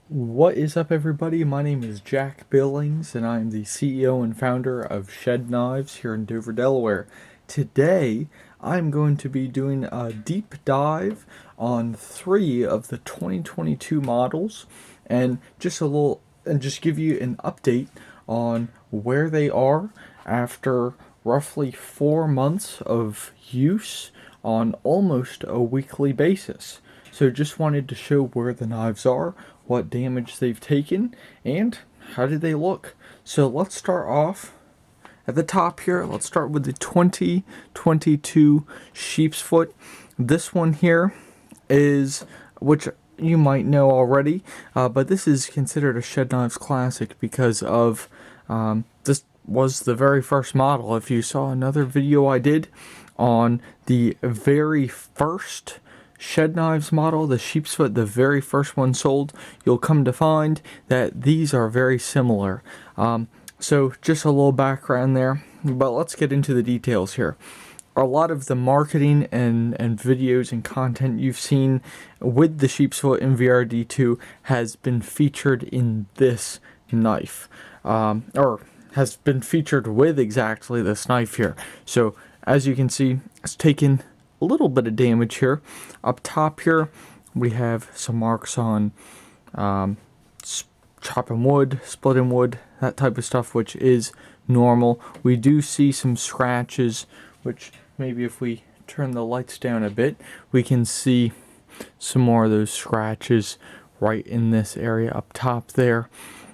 What is up, everybody? My name is Jack Billings, and I'm the CEO and founder of Shedknives here in Dover, Delaware. Today, I'm going to be doing a deep dive on 3 of the 2022 models, and just give you an update on where they are after roughly 4 months of use on almost a weekly basis. So just wanted to show where the knives are, what damage they've taken, and how did they look. So let's start off at the top here. Let's start with the 2022 Sheepsfoot. This one here is, which you might know already, but this is considered a Shedknives classic because of this was the very first model. If you saw another video I did on the very first Shedknives model, the Sheepsfoot, the very first one sold, you'll come to find that these are very similar. So just a little background there, but let's get into the details here. A lot of the marketing and videos and content you've seen with the Sheepsfoot and VRD2 has been featured in this knife, or has been featured with exactly this knife here. So as you can see, it's taken a little bit of damage here. Up top here, we have some marks on chopping wood, splitting wood, that type of stuff, which is normal. We do see some scratches, which maybe if we turn the lights down a bit, we can see some more of those scratches right in this area up top there.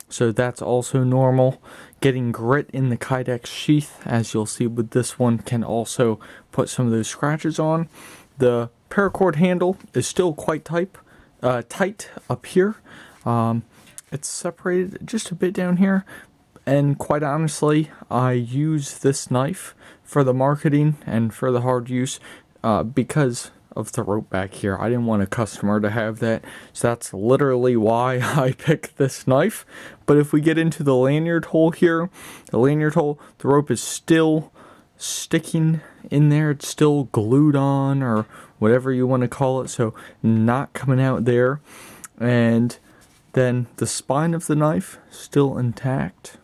So that's also normal. Getting grit in the Kydex sheath, as you'll see with this one, can also put some of those scratches on. The paracord handle is still quite tight up here. It's separated just a bit down here. And quite honestly, I use this knife for the marketing and for the hard use because of the rope back here. I didn't want a customer to have that, so that's literally why I picked this knife. But if we get into the lanyard hole here, the rope is still sticking in there. It's still glued on, or whatever you want to call it, so not coming out there. And then the spine of the knife still intact.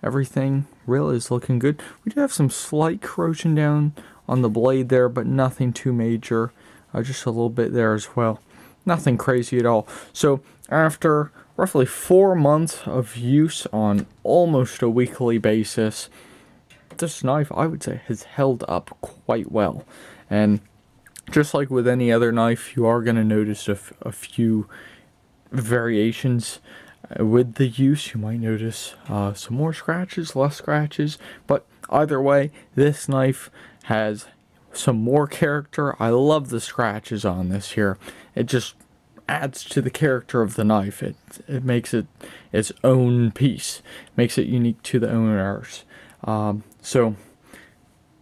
Everything really is looking good. We do have some slight corrosion down on the blade there, but nothing too major. Just a little bit there as well. Nothing crazy at all. So after roughly 4 months of use on almost a weekly basis, this knife, I would say, has held up quite well. And just like with any other knife, you are going to notice a few variations with the use. You might notice some more scratches, less scratches, but either way, this knife has some more character. I love the scratches on this here. It just adds to the character of the knife. It makes it its own piece, makes it unique to the owners. So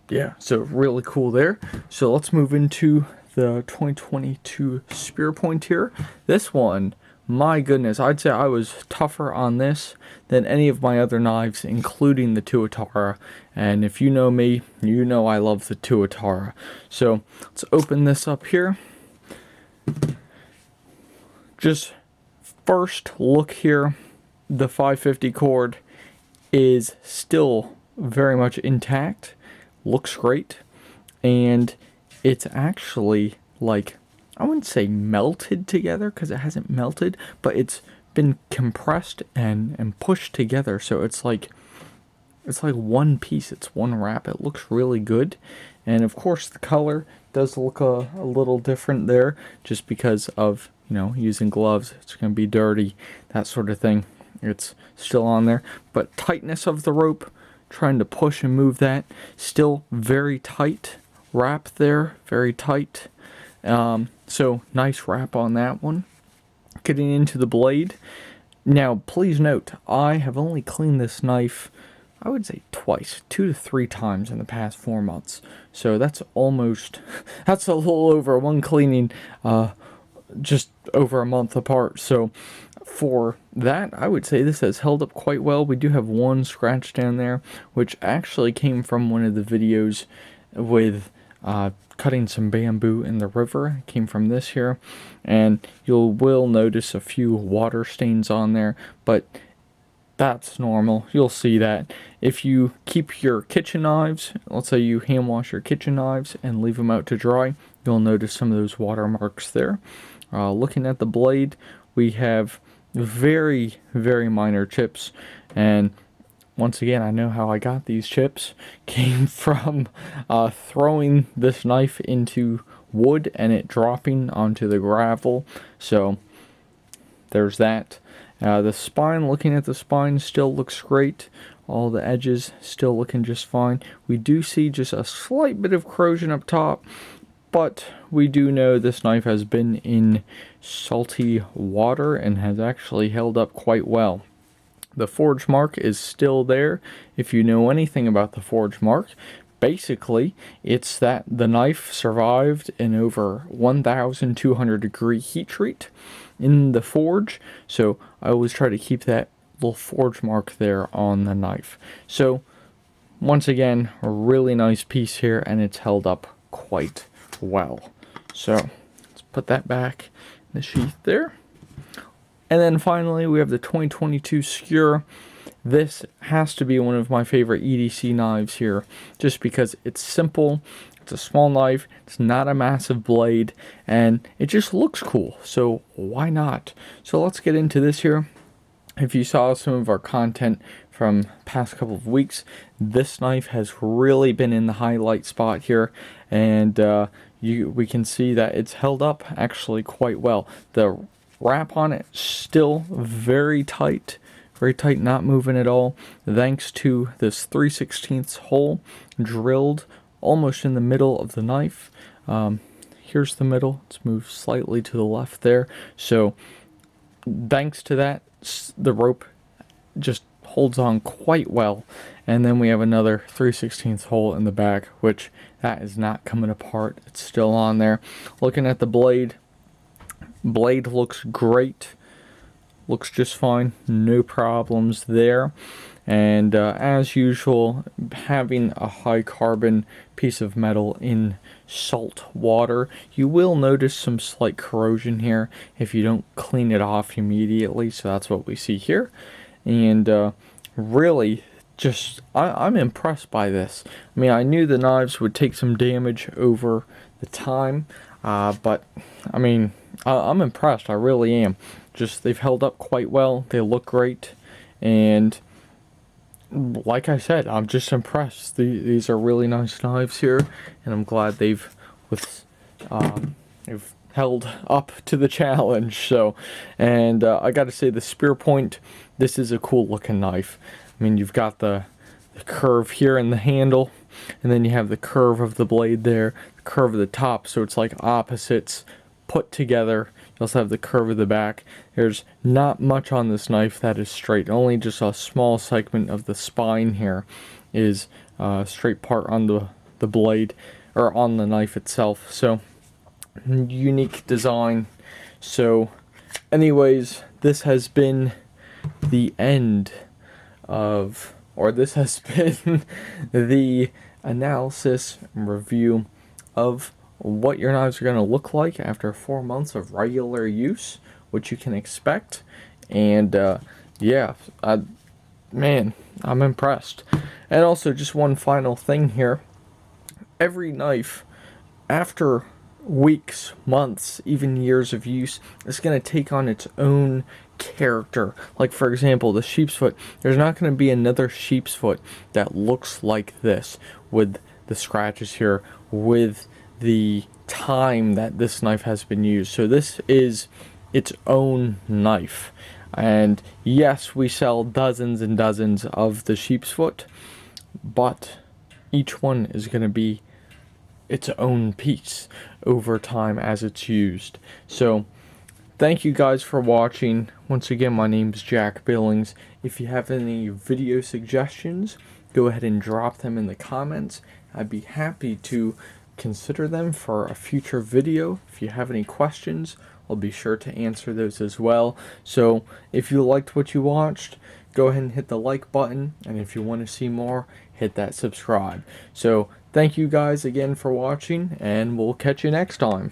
yeah, so really cool there. So let's move into the 2022 Spearpoint here. This one, my goodness, I'd say I was tougher on this than any of my other knives, including the Tuatara. And if you know me, you know I love the Tuatara. So let's open this up here. Just first look here, the 550 cord is still very much intact, looks great, and it's actually like, I wouldn't say melted together because it hasn't melted, but it's been compressed and pushed together, so it's like one piece, it's one wrap. It looks really good, and of course the color does look a little different there, just because of, you know, using gloves. It's going to be dirty, that sort of thing. It's still on there, but tightness of the rope, trying to push and move that, still very tight wrap there, very tight. So nice wrap on that one. Getting into the blade. Now, please note, I have only cleaned this knife, I would say twice, 2 to 3 times in the past 4 months. So that's that's a little over one cleaning, just over a month apart. So for that, I would say this has held up quite well. We do have one scratch down there, which actually came from one of the videos with cutting some bamboo in the river. It came from this here, and you will notice a few water stains on there, but that's normal. You'll see that. If you keep your kitchen knives, let's say you hand wash your kitchen knives and leave them out to dry, you'll notice some of those watermarks there. Looking at the blade, we have very, very minor chips, and once again, I know how I got these chips. Came from throwing this knife into wood and it dropping onto the gravel. So there's that. The spine, looking at the spine, still looks great. All the edges still looking just fine. We do see just a slight bit of corrosion up top, but we do know this knife has been in salty water and has actually held up quite well. The forge mark is still there. If you know anything about the forge mark, basically it's that the knife survived an over 1,200 degree heat treat in the forge. So I always try to keep that little forge mark there on the knife. So once again, a really nice piece here, and it's held up quite well. So let's put that back in the sheath there. And then finally, we have the 2022 Skur. This has to be one of my favorite EDC knives here, just because it's simple, it's a small knife, it's not a massive blade, and it just looks cool, so why not? So let's get into this here. If you saw some of our content from past couple of weeks, this knife has really been in the highlight spot here, and we can see that it's held up actually quite well. The wrap on it still very tight, not moving at all, thanks to this 3/16 hole drilled almost in the middle of the knife. Here's the middle. It's moved slightly to the left there. So thanks to that, the rope just holds on quite well. And then we have another 3/16 hole in the back, which that is not coming apart. It's still on there. Looking at the blade looks great, looks just fine, no problems there. And as usual, having a high carbon piece of metal in salt water, you will notice some slight corrosion here if you don't clean it off immediately. So that's what we see here. And really just I'm impressed by this. I mean, I knew the knives would take some damage over the time, but I mean, I'm impressed. I really am. Just, they've held up quite well. They look great, and like I said, I'm just impressed. These are really nice knives here, and I'm glad they've held up to the challenge. So, and I got to say, the Spearpoint, this is a cool looking knife. I mean, you've got the curve here in the handle, and then you have the curve of the blade there, the curve of the top, so it's like opposites put together. You also have the curve of the back. There's not much on this knife that is straight. Only just a small segment of the spine here is a straight part on the blade, or on the knife itself. So, unique design. So, anyways, this has been the end of, or this has been the analysis and review of what your knives are going to look like after 4 months of regular use, what you can expect. And yeah, man, I'm impressed. And also, just one final thing here. Every knife, after weeks, months, even years of use, is going to take on its own character. Like, for example, the Sheepsfoot. There's not going to be another Sheepsfoot that looks like this, with the scratches here, with the time that this knife has been used. So this is its own knife. And yes, we sell dozens and dozens of the Sheepsfoot, but each one is going to be its own piece over time as it's used. So thank you guys for watching. Once again, my name is Jack Billings. If you have any video suggestions, go ahead and drop them in the comments. I'd be happy to consider them for a future video. If you have any questions, I'll be sure to answer those as well. So if you liked what you watched, go ahead and hit the like button, and if you want to see more, hit that subscribe. So thank you guys again for watching, and we'll catch you next time.